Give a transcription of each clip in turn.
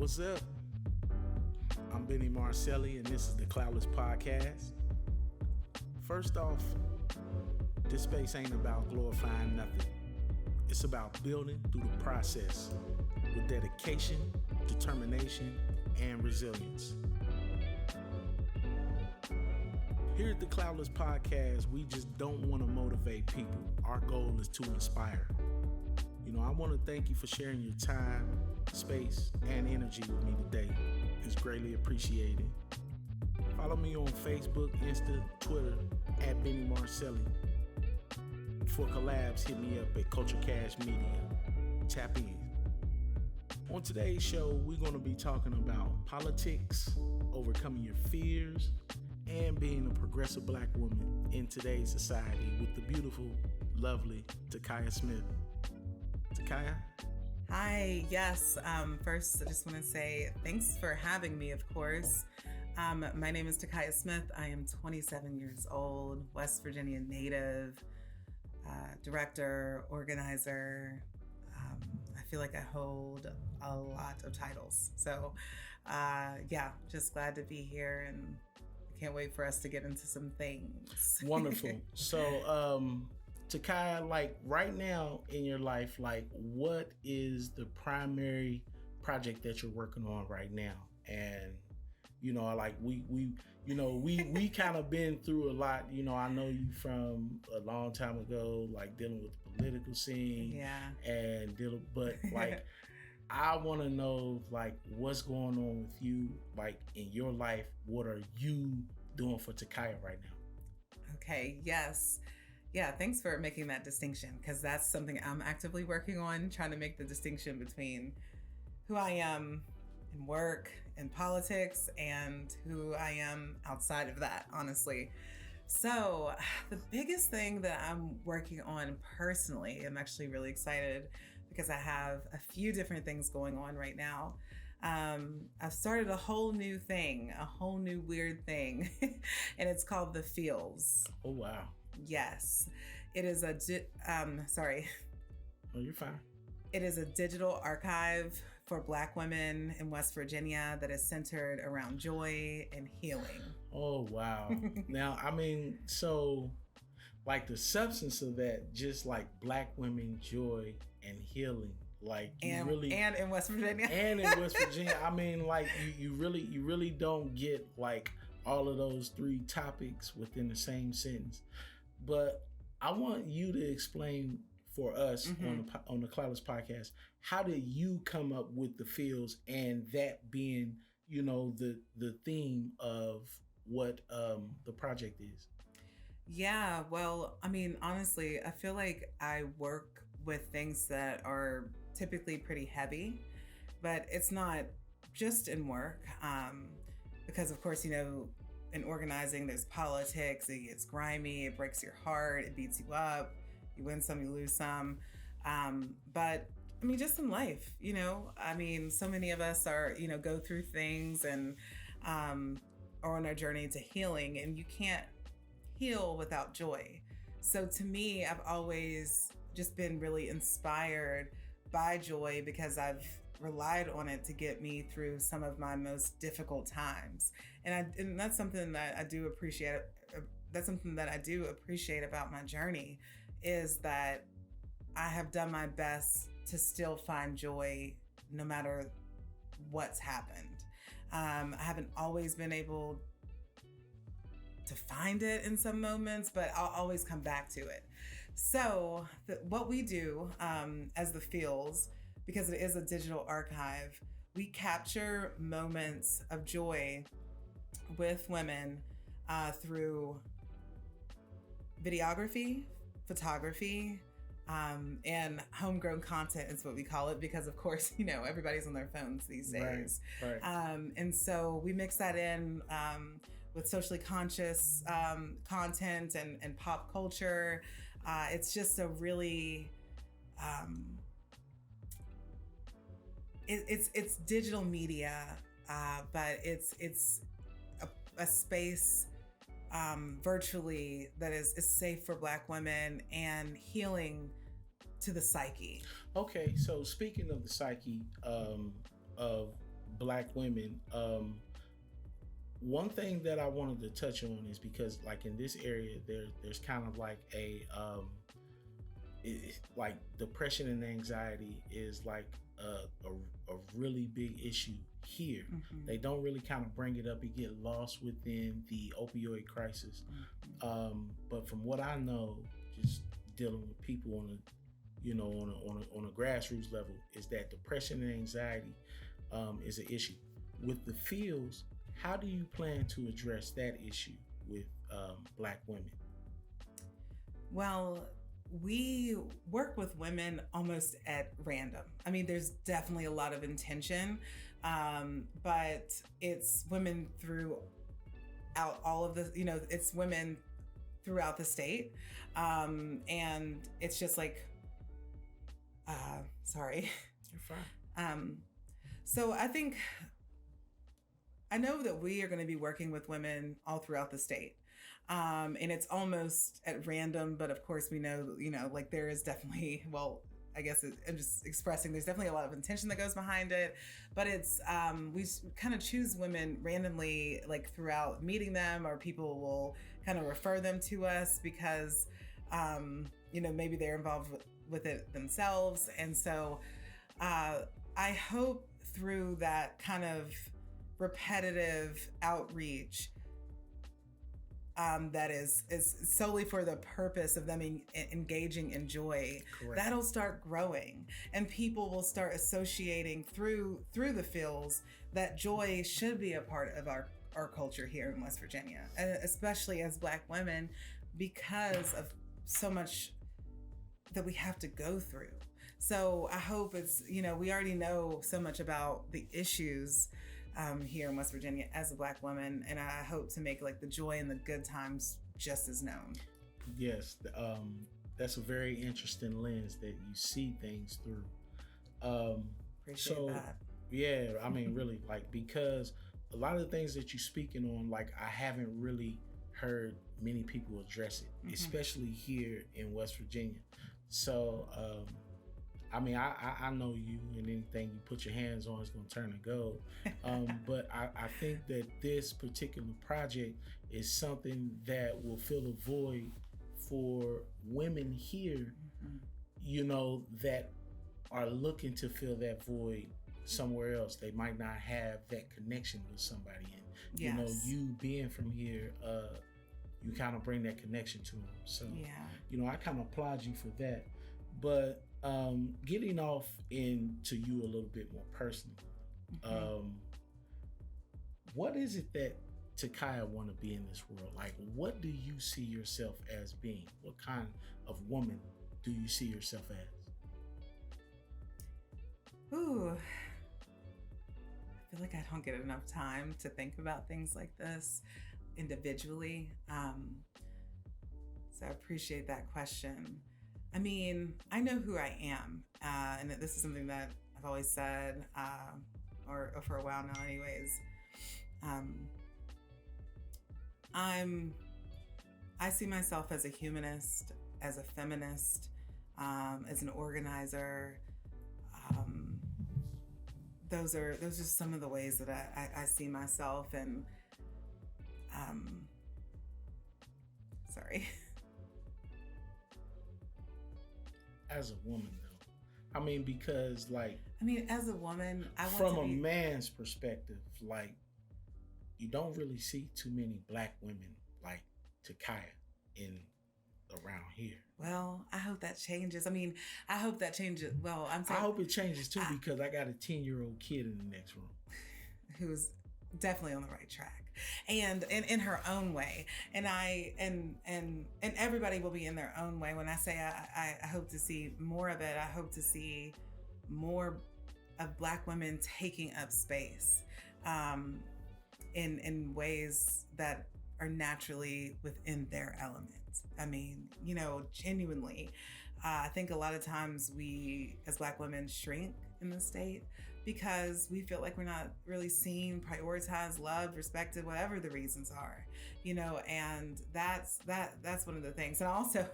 What's up? I'm Benny Marcelli, and this is the CLOUTless Podcast. First off, this space ain't about glorifying nothing. It's about building through the process with dedication, determination, and resilience. Here at the CLOUTless Podcast, we just don't want to motivate people. Our goal is to inspire. I want to thank you for sharing your time, space, and energy with me today. It's greatly appreciated. Follow me on Facebook, Insta, Twitter, at Benny Marcelli. For collabs, hit me up at Culture Cash Media. Tap in. On today's show, we're going to be talking about politics, overcoming your fears, and being a progressive Black woman in today's society with the beautiful, lovely Takaya Smith. Takaya? Hi, yes. First, I just want to say thanks for having me, of course. My name is Takaya Smith. I am 27 years old, West Virginia native, director, organizer. I feel like I hold a lot of titles. So, just glad to be here and can't wait for us to get into some things. Wonderful. So, Takaya, like right now in your life, like what is the primary project that you're working on right now? And like we kind of been through a lot. I know you from a long time ago, like dealing with the political scene. Yeah. But like I want to know like what's going on with you, like in your life. What are you doing for Takaya right now? Okay. Yes. Yeah, thanks for making that distinction, because that's something I'm actively working on, trying to make the distinction between who I am in work and politics and who I am outside of that, honestly. So the biggest thing that I'm working on personally, I'm actually really excited because I have a few different things going on right now. I've started a whole new thing, a whole new weird thing, and it's called The Feels. Oh, wow. Yes, it is sorry. Oh, you're fine. It is a digital archive for Black women in West Virginia that is centered around joy and healing. Oh, wow. Now, I mean, so like the substance of that, just like Black women, joy and healing, like and in West Virginia. And in West Virginia. I mean, like you really don't get like all of those three topics within the same sentence. But I want you to explain for us on the CLOUTless Podcast, how did you come up with the feels and that being, the theme of what the project is? Yeah, well, I mean, honestly, I feel like I work with things that are typically pretty heavy, but it's not just in work, because of course, in organizing, there's politics, it gets grimy, it breaks your heart, it beats you up, you win some, you lose some. But I mean, just in life, so many of us are, go through things and are on our journey to healing, and you can't heal without joy. So to me, I've always just been really inspired by joy because I've relied on it to get me through some of my most difficult times. And that's something that I do appreciate. That's something that I do appreciate about my journey, is that I have done my best to still find joy no matter what's happened. I haven't always been able to find it in some moments, but I'll always come back to it. So what we do as The Feels, because it is a digital archive, we capture moments of joy with women through videography, photography, and homegrown content is what we call it, because of course, everybody's on their phones these days. Right. And so we mix that in with socially conscious content and pop culture. It's just a really, it's digital media, but it's a space virtually that is safe for Black women and healing to the psyche. Okay, so speaking of the psyche of Black women. One thing that I wanted to touch on is because, like in this area, there's kind of like like depression and anxiety is like a really big issue here. Mm-hmm. They don't really kind of bring it up. It get lost within the opioid crisis. Mm-hmm. But from what I know, just dealing with people on a grassroots level, is that depression and anxiety is an issue. With the fields, how do you plan to address that issue with Black women? Well, we work with women almost at random. I mean, there's definitely a lot of intention, but it's women throughout all of the, it's women throughout the state. And it's just like, sorry. You're fine. So I know that we are going to be working with women all throughout the state. And it's almost at random, but of course we know, like there is definitely, well, I guess I'm just expressing, there's definitely a lot of intention that goes behind it, but it's, we kind of choose women randomly, like throughout meeting them, or people will kind of refer them to us because, maybe they're involved with it themselves. And so, I hope through that kind of repetitive outreach, that is solely for the purpose of them engaging in joy. Correct. That'll start growing, and people will start associating through the fields that joy should be a part of our culture here in West Virginia, and especially as Black women, because of so much that we have to go through. So I hope it's, we already know so much about the issues here in West Virginia as a Black woman, and I hope to make like the joy and the good times just as known. Yes, that's a very interesting lens that you see things through. Appreciate that. Yeah, I mean, really, like, because a lot of the things that you're speaking on, like, I haven't really heard many people address it, especially here in West Virginia. So, I mean, I know you, and anything you put your hands on is going to turn to gold. But I think that this particular project is something that will fill a void for women here, that are looking to fill that void somewhere else. They might not have that connection with somebody. And, yes. You being from here, you kind of bring that connection to them. So, I kind of applaud you for that. But getting off into you a little bit more personally, what is it that Takaya want to be in this world? Like, what do you see yourself as being? What kind of woman do you see yourself as? Ooh, I feel like I don't get enough time to think about things like this individually. So I appreciate that question. I mean, I know who I am, and that this is something that I've always said, or for a while now anyways. I see myself as a humanist, as a feminist, as an organizer. Those are some of the ways that I see myself, and sorry. As a woman, though, I mean, because as a woman, from a man's perspective, like, you don't really see too many Black women like Takaya around here. Well, I hope that changes. I mean, I hope that changes. Well, I hope it changes too, because I got a 10-year-old kid in the next room who's definitely on the right track, and in her own way. And and everybody will be in their own way. When I say I hope to see more of it, I hope to see more of Black women taking up space, in ways that are naturally within their element. I mean, genuinely, I think a lot of times we as Black women shrink in the state because we feel like we're not really seen, prioritized, loved, respected, whatever the reasons are, and that's one of the things. And also,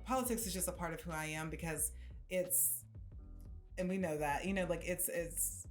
politics is just a part of who I am, because and we know that, it's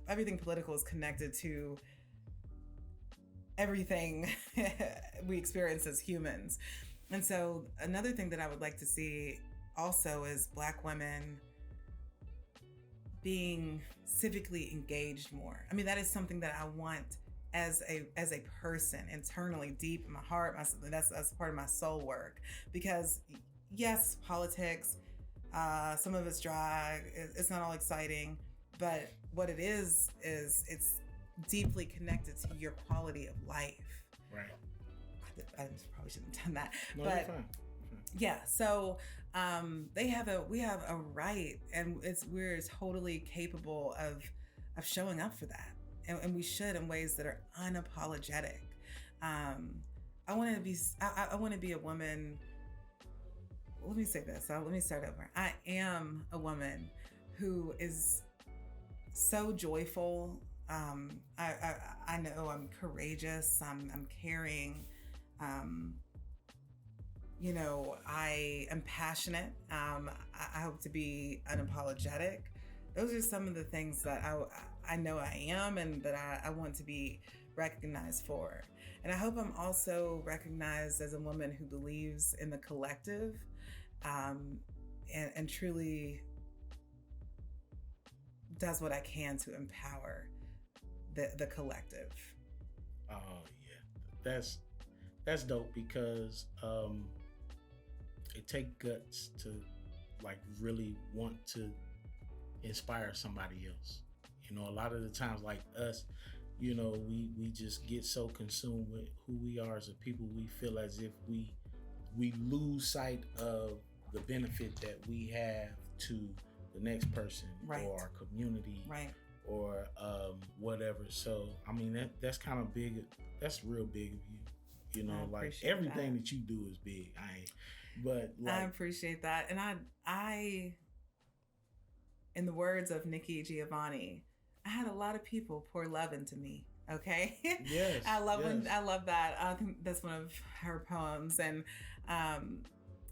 everything political is connected to everything we experience as humans. And so another thing that I would like to see also is Black women being civically engaged more. I mean, that is something that I want as a person internally, deep in my heart. That's part of my soul work. Because yes, politics, some of it's dry, it's not all exciting, but what it is it's deeply connected to your quality of life. Right. I probably shouldn't have done that. No, but you're fine. yeah, so we have a right, and we're totally capable of showing up for that, and we should, in ways that are unapologetic. I want to be a woman. Let me say this. Let me start over. I am a woman who is so joyful. I know I'm courageous. I'm caring. I am passionate. I hope to be unapologetic. Those are some of the things that I know I am, and that I want to be recognized for. And I hope I'm also recognized as a woman who believes in the collective, and truly does what I can to empower the collective. Oh yeah, that's dope, because it takes guts to like really want to inspire somebody else. A lot of the times, like us, we just get so consumed with who we are as a people, we feel as if we lose sight of the benefit that we have to the next person, right, or our community, right, or whatever. So I mean, that's kind of big. That's real big of you. Like everything that you do is big. I appreciate that. And I in the words of Nikki Giovanni, I had a lot of people pour love into me. Okay. Yes. I love that. I think that's one of her poems, and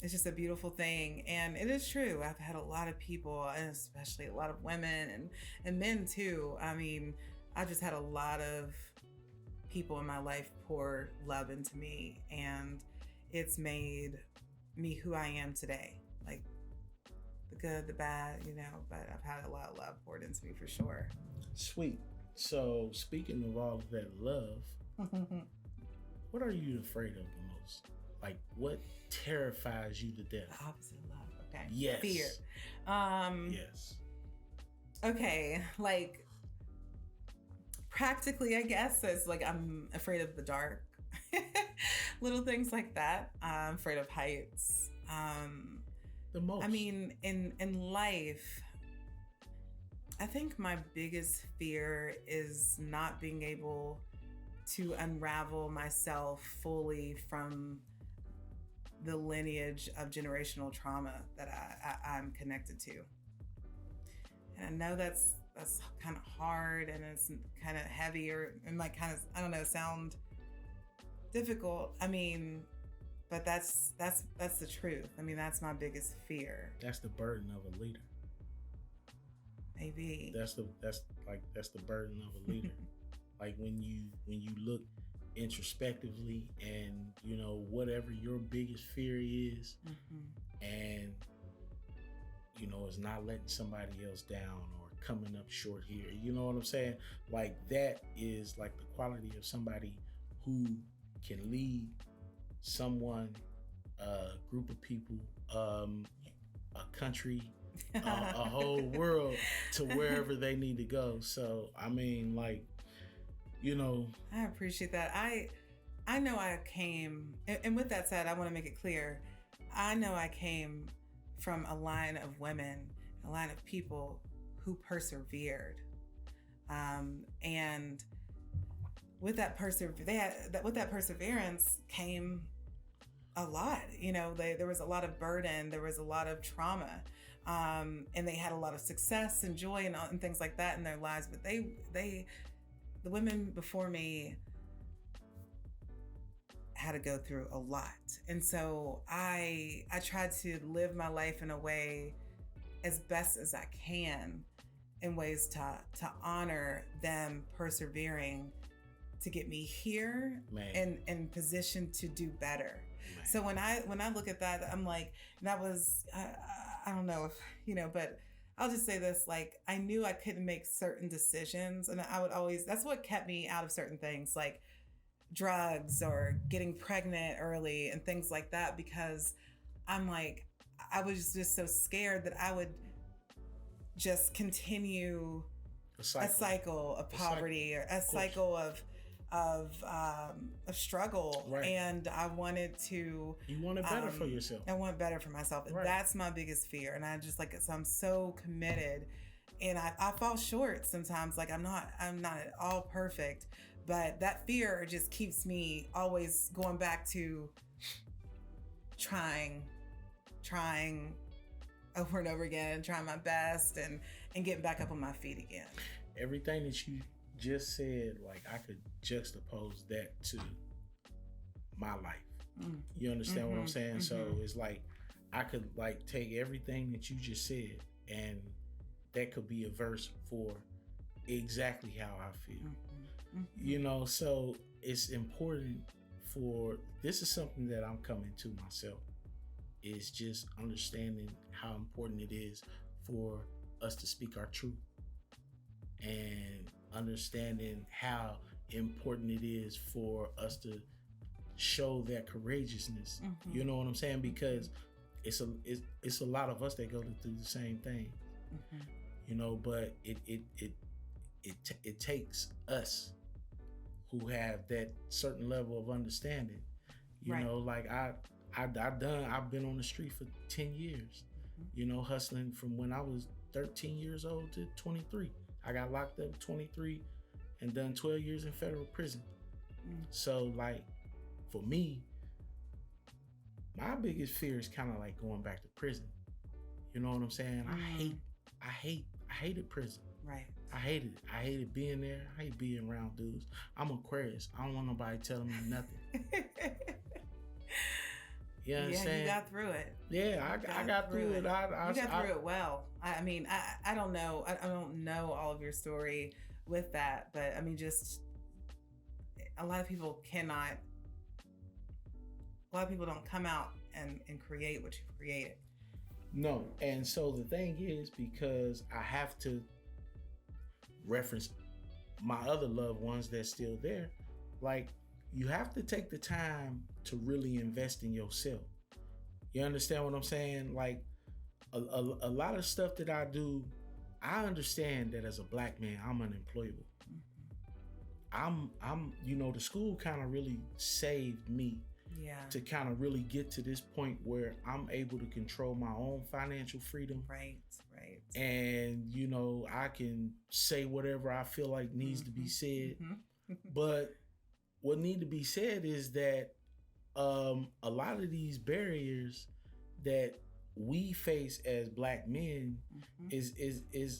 it's just a beautiful thing. And it is true. I've had a lot of people, and especially a lot of women and men too. I mean, I've just had a lot of people in my life pour love into me, and it's made me who I am today. Like the good, the bad, but I've had a lot of love poured into me for sure. Sweet. So speaking of all of that love, what are you afraid of the most? Like, what terrifies you to death? The opposite of love. Okay. Yes. Fear. Yes. Okay. Like, practically, I guess, it's like I'm afraid of the dark. Little things like that. I'm afraid of heights. The most. I mean, in life, I think my biggest fear is not being able to unravel myself fully from the lineage of generational trauma that I'm connected to. And I know that's kind of hard, and it's kind of heavy, or it might kind of, I don't know, sound difficult. I mean, but that's the truth. I mean, that's my biggest fear. That's the burden of a leader. Maybe. That's the burden of a leader. Like when you look introspectively, and whatever your biggest fear is, and is not letting somebody else down or coming up short here. You know what I'm saying? Like that is like the quality of somebody who can lead someone, a group of people, a country, a whole world to wherever they need to go. So I mean, like, I appreciate that. I know I came, and with that said, I want to make it clear, I know I came from a line of women, a line of people who persevered, and with that perseverance came a lot. There was a lot of burden, there was a lot of trauma, and they had a lot of success and joy and things like that in their lives. But the women before me had to go through a lot. And so I tried to live my life in a way as best as I can in ways to honor them persevering to get me here and in position to do better. Man. So when I look at that, I'm like, that was, I don't know if, but I'll just say this, like, I knew I couldn't make certain decisions, and I would always, that's what kept me out of certain things, like drugs or getting pregnant early and things like that, because I'm like, I was just so scared that I would just continue a cycle of poverty, or a cycle of struggle. Right. And I wanted to, you wanted better for yourself. I want better for myself. Right. That's my biggest fear. And I just, like, so I'm so committed, and I fall short sometimes. Like, I'm not at all perfect, but that fear just keeps me always going back to trying over and over again, trying my best and getting back up on my feet again. Everything that you just said, like, I could juxtapose that to my life. You understand what I'm saying? So it's like, I could, like, take everything that you just said, and that could be a verse for exactly how I feel. So it's important this is something that I'm coming to myself, is just understanding how important it is for us to speak our truth, and understanding how important it is for us to show that courageousness. You know what I'm saying? Because it's a lot of us that go through the same thing. But it takes us who have that certain level of understanding. Like I've been on the street for 10 years, hustling from when I was 13 years old to 23. I got locked up 23 and done 12 years in federal prison. So, like, for me, my biggest fear is kind of like going back to prison. You know what I'm saying? I hated prison. Right. I hated it. I hated being there. I hate being around dudes. I'm Aquarius. I don't want nobody telling me nothing. You understand? You got through it. Yeah, I got through it. You got through it well. I mean, I don't know. I don't know all of your story with that, but I mean, just a lot of people don't come out and create what you've created. No. And so the thing is, because I have to reference my other loved ones that's still there, like, you have to take the time to really invest in yourself. You understand what I'm saying? Like, a lot of stuff that I do, I understand that as a black man, I'm unemployable. I'm the school kind of really saved me to kind of really get to this point where I'm able to control my own financial freedom. Right. And, I can say whatever I feel like needs to be said. But what need to be said is that a lot of these barriers that we face as black men is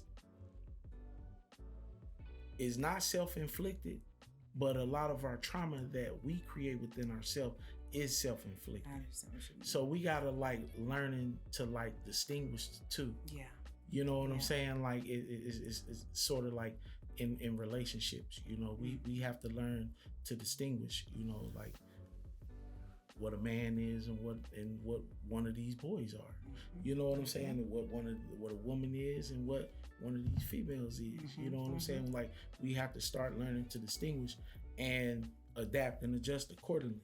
not self-inflicted, but a lot of our trauma that we create within ourselves is self-inflicted. I understand what you mean. So we gotta, like, learning to, like, distinguish the two. Yeah. You know what I'm saying? Like, it's sort of like in relationships, we have to learn to distinguish, like, what a man is and what one of these boys are. You know what I'm saying? And what a woman is and what one of these females is. You know what I'm saying? Like, we have to start learning to distinguish and adapt and adjust accordingly.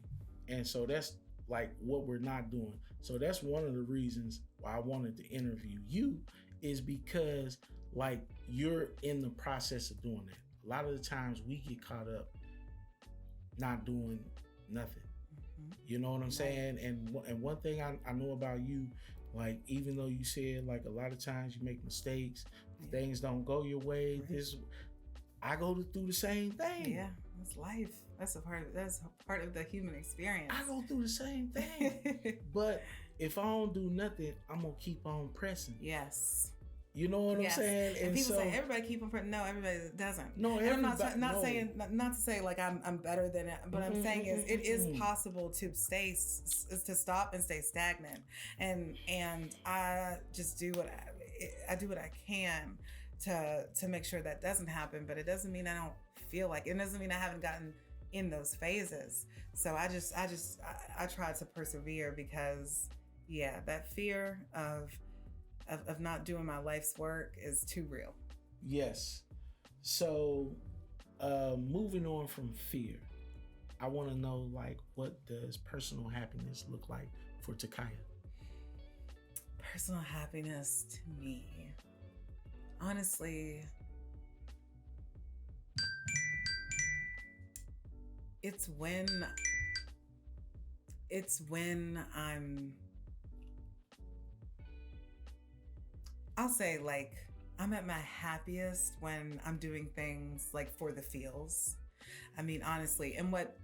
And so that's, like, what we're not doing. So that's one of the reasons why I wanted to interview you, is because, like, you're in the process of doing that. A lot of the times we get caught up not doing nothing. You know what I'm saying? And one thing I know about you, like, even though you said, like, a lot of times you make mistakes, things don't go your way. I go through the same thing. Yeah, that's life. That's a part of the human experience. I go through the same thing. But if I don't do nothing, I'm gonna keep on pressing. Yes. You know what I'm saying? And people say everybody keep on pressing. No, everybody doesn't. No, everybody. I'm not saying not to say like I'm better than it, but I'm saying is it is possible to stop and stay stagnant, and I just do what I do what I can to make sure that doesn't happen. But it doesn't mean I don't feel like it doesn't mean I haven't gotten in those phases. So I try to persevere because that fear of not doing my life's work is too real. Yes. So moving on from fear, I want to know, like, what does personal happiness look like for Takaya? Personal happiness to me, honestly, it's when I'll say, like, I'm at my happiest when I'm doing things like for the feels. I mean, honestly, and what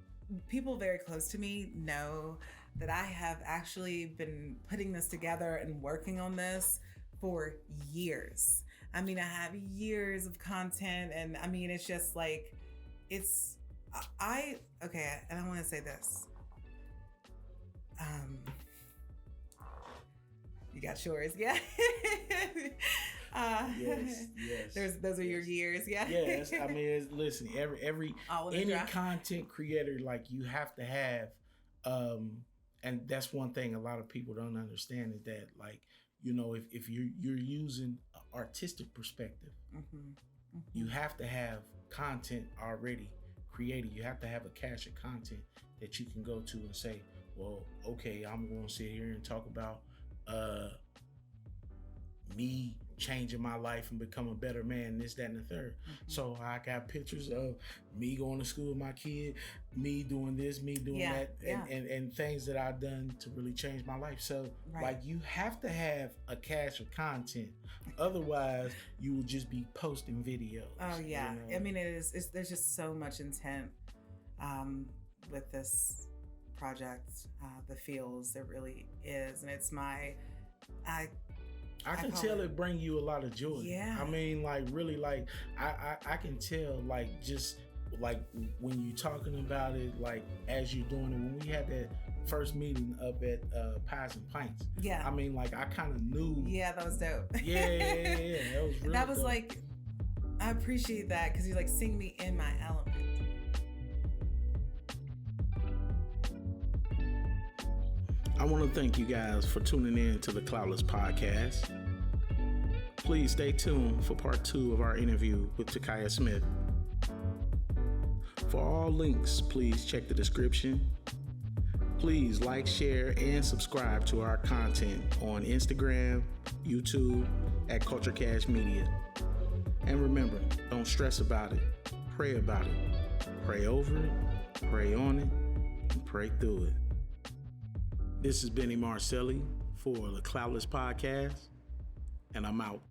people very close to me know that I have actually been putting this together and working on this for years. I mean, I have years of content, and I mean, it's just like, and I want to say this. You got yours, yeah. Yes. Those are your years, yeah. Yes, I mean, listen, any content creator, like, you have to have, and that's one thing a lot of people don't understand is that, like, you know, if you're using an artistic perspective, you have to have content already created. You have to have a cache of content that you can go to and say, well, okay, I'm going to sit here and talk about me changing my life and become a better man, this, that, and the third. So I got pictures of me going to school with my kid, me doing this, me doing that, and things that I've done to really change my life. So like, you have to have a cache of content. Otherwise, you will just be posting videos. Oh yeah. You know? I mean, there's just so much intent with this project, the feels, there really is. And it's I can tell it bring you a lot of joy. Yeah. I mean, like, really, like, I can tell, like, just like when you're talking about it, like, as you're doing it, when we had that first meeting up at Pies and Pints. Yeah. I mean, like, I kind of knew. Yeah, that was dope. Yeah. That was really That was dope. like, I appreciate that because you're like, seeing me in my element. I want to thank you guys for tuning in to the CLOUTless Podcast. Please stay tuned for part 2 of our interview with Takaya Smith. For all links, please check the description. Please like, share, and subscribe to our content on Instagram, YouTube, at Culture Cash Media. And remember, don't stress about it. Pray about it. Pray over it, pray on it, and pray through it. This is Benny Marcelli for the CLOUTless Podcast, and I'm out.